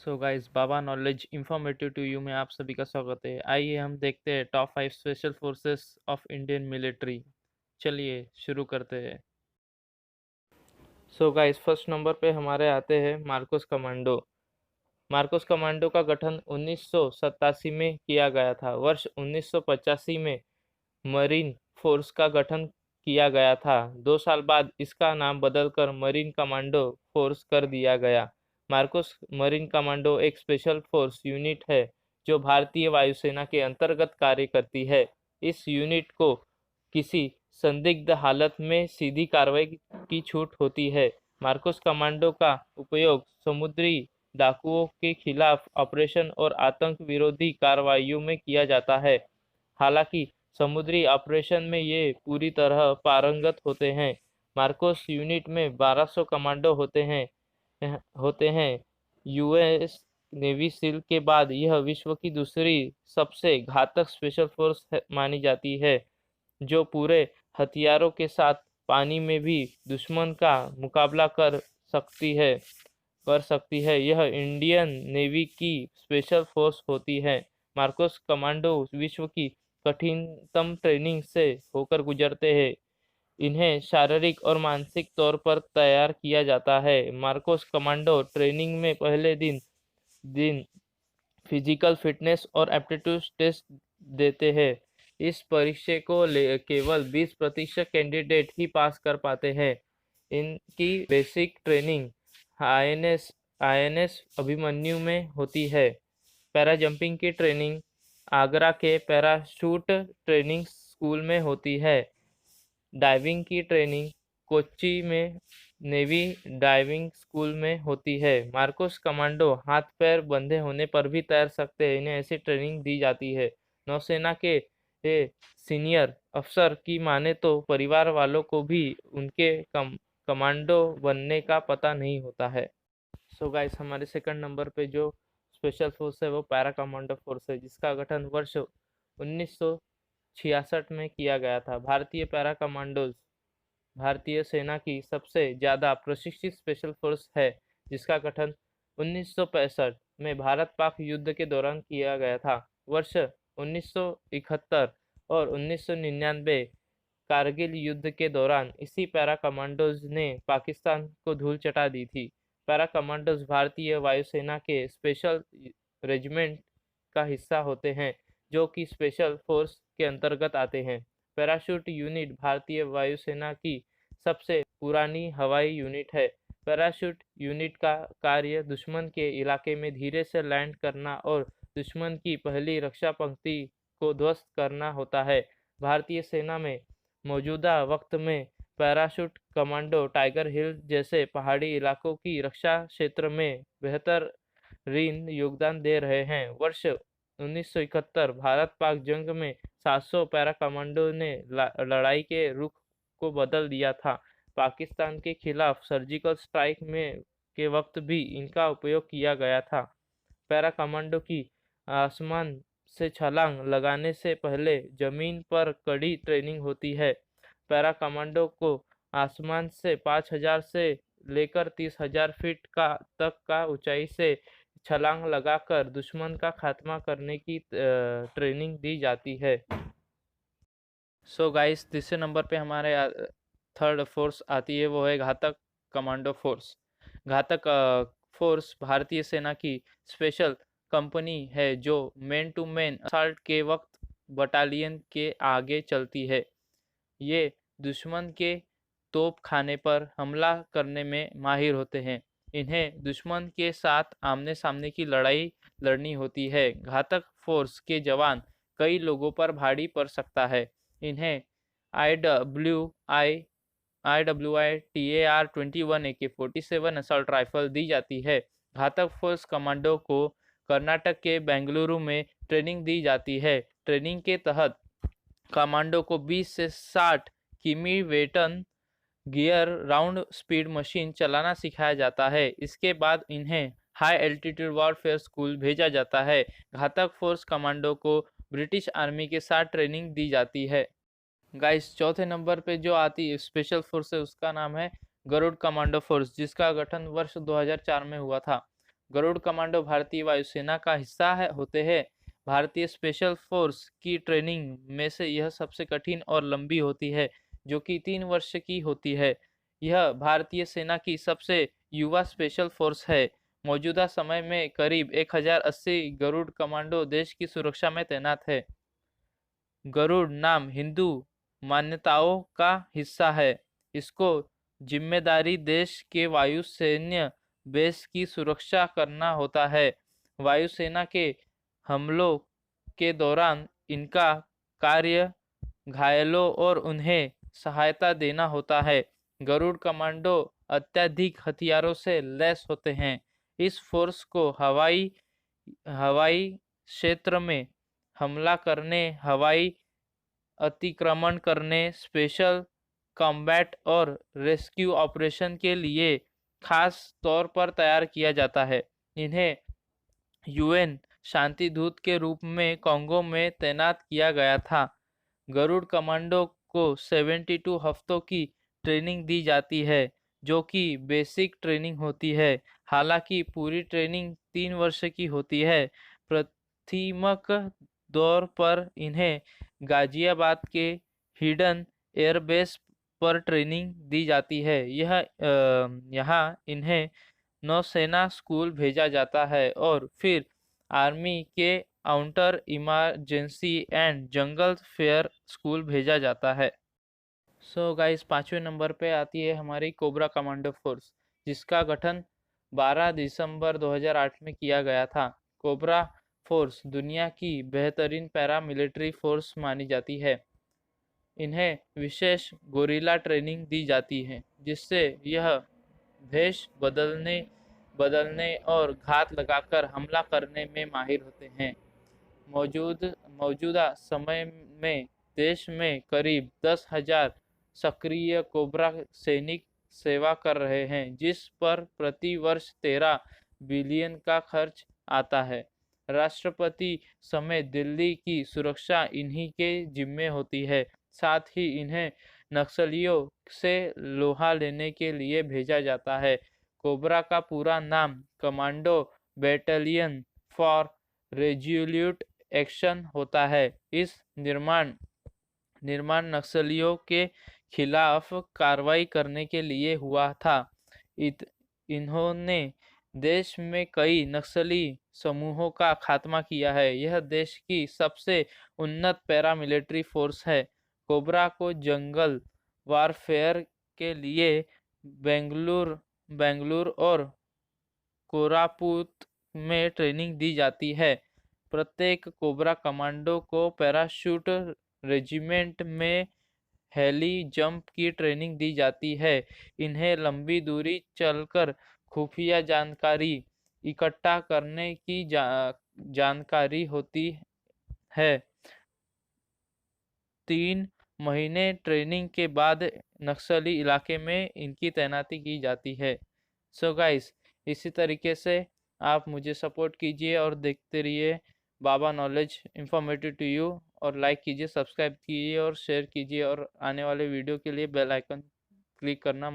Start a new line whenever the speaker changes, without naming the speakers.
So guys, Baba knowledge informative to you में आप सभी का स्वागत है। आइए हम देखते हैं top 5 special forces of Indian military. चलिए शुरू करते हैं। सो गाइस, फर्स्ट नंबर पे हमारे आते हैं मार्कोस कमांडो। मार्कोस कमांडो का गठन 1987 में किया गया था। वर्ष 1985 में मरीन फोर्स का गठन किया गया था। 2 साल बाद इसका नाम बदलकर मरीन कमांडो फोर्स कर दिया गया। मार्कोस मरीन कमांडो एक स्पेशल फोर्स यूनिट है जो भारतीय वायुसेना के अंतर्गत कार्य करती है। इस यूनिट को किसी संदिग्ध हालत में सीधी कार्रवाई की छूट होती है। मार्कोस कमांडो का उपयोग समुद्री डाकुओं के खिलाफ ऑपरेशन और आतंक विरोधी कार्रवाइयों में किया जाता है। हालांकि समुद्री ऑपरेशन में ये पूरी तरह पारंगत होते हैं। मार्कोस यूनिट में 1200 कमांडो होते हैं। यूएस नेवी सील के बाद यह विश्व की दूसरी सबसे घातक स्पेशल फोर्स मानी जाती है, जो पूरे हथियारों के साथ पानी में भी दुश्मन का मुकाबला कर सकती है। यह इंडियन नेवी की स्पेशल फोर्स होती है। मार्कोस कमांडो विश्व की कठिनतम ट्रेनिंग से होकर गुजरते हैं। इन्हें शारीरिक और मानसिक तौर पर तैयार किया जाता है। मार्कोस कमांडो ट्रेनिंग में पहले दिन दिन फिजिकल फिटनेस और एप्टीट्यूड टेस्ट देते हैं। इस परीक्षा को केवल 20% कैंडिडेट ही पास कर पाते हैं। इनकी बेसिक ट्रेनिंग आईएनएस अभिमन्यु में होती है। पैरा जंपिंग की ट्रेनिंग आगरा के पैराशूट ट्रेनिंग स्कूल में होती है। डाइविंग की ट्रेनिंग कोच्चि में नेवी डाइविंग स्कूल में होती है। मार्कोस कमांडो हाथ पैर बंधे होने पर भी तैर सकते हैं। इन्हें ऐसी ट्रेनिंग दी जाती है। नौसेना के सीनियर अफसर की माने तो परिवार वालों को भी उनके कमांडो बनने का पता नहीं होता है। सो गाइस, हमारे सेकंड नंबर पे जो स्पेशल फोर्स है वो पैरा कमांडो फोर्स है, जिसका गठन वर्ष 1966 में किया गया था। भारतीय पैरा कमांडोज भारतीय सेना की सबसे ज़्यादा प्रशिक्षित स्पेशल फोर्स है, जिसका गठन 1965 में भारत पाक युद्ध के दौरान किया गया था। वर्ष 1971 और 1999 कारगिल युद्ध के दौरान इसी पैरा कमांडोज ने पाकिस्तान को धूल चटा दी थी। पैरा कमांडोज भारतीय वायुसेना के स्पेशल रेजिमेंट का हिस्सा होते हैं, जो कि स्पेशल फोर्स के अंतर्गत आते हैं। पैराशूट यूनिट भारतीय वायुसेना की सबसे पुरानी हवाई यूनिट है। पैराशूट यूनिट का कार्य दुश्मन के इलाके में धीरे से लैंड करना और दुश्मन की पहली रक्षा पंक्ति को ध्वस्त करना होता है। भारतीय सेना में मौजूदा वक्त में पैराशूट कमांडो टाइगर हिल जैसे पहाड़ी इलाकों की रक्षा क्षेत्र में बेहतरीन योगदान दे रहे हैं। वर्ष 1971 भारत पाक जंग में 700 पैरा कमांडो ने लड़ाई के रुख को बदल दिया था। पाकिस्तान के खिलाफ सर्जिकल स्ट्राइक में के वक्त भी इनका उपयोग किया गया था। पैरा कमांडो की आसमान से छलांग लगाने से पहले जमीन पर कड़ी ट्रेनिंग होती है। पैरा कमांडो को आसमान से 5000 से लेकर 30,000 फीट तक का ऊंचाई से छलांग लगाकर दुश्मन का खात्मा करने की ट्रेनिंग दी जाती है। सो गाइस, तीसरे नंबर पे हमारे थर्ड फोर्स आती है, वो है घातक कमांडो फोर्स। घातक फोर्स भारतीय सेना की स्पेशल कंपनी है जो मैन टू मैन असॉल्ट के वक्त बटालियन के आगे चलती है। ये दुश्मन के तोप खाने पर हमला करने में माहिर होते हैं। इन्हें दुश्मन के साथ आमने सामने की लड़ाई लड़नी होती है। घातक फोर्स के जवान कई लोगों पर भारी पड़ सकता है। इन्हें IWI TAR-21 AK-47 assault rifle दी जाती है। घातक फोर्स कमांडो को कर्नाटक के बेंगलुरु में ट्रेनिंग दी जाती है। ट्रेनिंग के तहत कमांडो को 20 से 60 किमी वेटन गियर राउंड स्पीड मशीन चलाना सिखाया जाता है। इसके बाद इन्हें हाई एल्टीट्यूड वॉरफेयर स्कूल भेजा जाता है। घातक फोर्स कमांडो को ब्रिटिश आर्मी के साथ ट्रेनिंग दी जाती है। गाइस, चौथे नंबर पे जो आती है स्पेशल फोर्स है, उसका नाम है गरुड़ कमांडो फोर्स, जिसका गठन वर्ष 2004 में हुआ था। गरुड़ कमांडो भारतीय वायुसेना का हिस्सा होते हैं। भारतीय स्पेशल फोर्स की ट्रेनिंग में से यह सबसे कठिन और लंबी होती है, जो कि 3 वर्ष की होती है। यह भारतीय सेना की सबसे युवा स्पेशल फोर्स है। मौजूदा समय में करीब 1080 गरुड़ कमांडो देश की सुरक्षा में तैनात है। गरुड़ नाम हिंदू मान्यताओं का हिस्सा है। इसको जिम्मेदारी देश के वायुसैन्य बेस की सुरक्षा करना होता है। वायुसेना के हमलों के दौरान इनका कार्य घायलों और उन्हें सहायता देना होता है। गरुड़ कमांडो अत्यधिक हथियारों से लैस होते हैं। इस फोर्स को हवाई हवाई क्षेत्र में हमला करने, हवाई अतिक्रमण करने, स्पेशल कॉम्बैट और रेस्क्यू ऑपरेशन के लिए खास तौर पर तैयार किया जाता है। इन्हें यूएन शांति दूत के रूप में कॉन्गो में तैनात किया गया था। गरुड़ कमांडो को 72 हफ्तों की ट्रेनिंग दी जाती है, जो कि बेसिक ट्रेनिंग होती है। हालांकि पूरी ट्रेनिंग 3 वर्ष की होती है। प्राथमिक दौर पर इन्हें गाजियाबाद के हिडन एयरबेस पर ट्रेनिंग दी जाती है। यहाँ इन्हें नौसेना स्कूल भेजा जाता है और फिर आर्मी के outer emergency and jungle fair school भेजा जाता है। सो गाइस, 5वें नंबर पे आती है हमारी कोबरा कमांडो फोर्स, जिसका गठन 12 दिसंबर 2008 में किया गया था। कोबरा फोर्स दुनिया की बेहतरीन पैरा मिलिट्री फोर्स मानी जाती है। इन्हें विशेष गोरिल्ला ट्रेनिंग दी जाती है, जिससे यह भेष बदलने और घात लगाकर हमला करने में माहिर होते हैं। मौजूदा समय में देश में करीब 10,000 सक्रिय कोबरा सैनिक सेवा कर रहे हैं, जिस पर प्रति वर्ष 13 बिलियन का खर्च आता है। राष्ट्रपति समेत दिल्ली की सुरक्षा इन्हीं के जिम्मे होती है। साथ ही इन्हें नक्सलियों से लोहा लेने के लिए भेजा जाता है। कोबरा का पूरा नाम कमांडो बैटालियन फॉर रेज्यूल्यूट एक्शन होता है। इस निर्माण नक्सलियों के खिलाफ कार्रवाई करने के लिए हुआ था। इन्होंने देश में कई नक्सली समूहों का खात्मा किया है। यह देश की सबसे उन्नत पैरामिलिट्री फोर्स है। कोबरा को जंगल वारफेयर के लिए बेंगलुरु और कोरापुट में ट्रेनिंग दी जाती है। प्रत्येक कोबरा कमांडो को पैराशूट रेजिमेंट में हेली जंप की ट्रेनिंग दी जाती है। इन्हें लंबी दूरी चलकर खुफिया जानकारी इकट्ठा करने की जानकारी होती है। 3 महीने ट्रेनिंग के बाद नक्सली इलाके में इनकी तैनाती की जाती है। सो गाइस, इसी तरीके से आप मुझे सपोर्ट कीजिए और देखते रहिए बाबा नॉलेज इंफॉर्मेटिव टू यू, और लाइक कीजिए, सब्सक्राइब कीजिए और शेयर कीजिए, और आने वाले वीडियो के लिए बेल आइकन क्लिक करना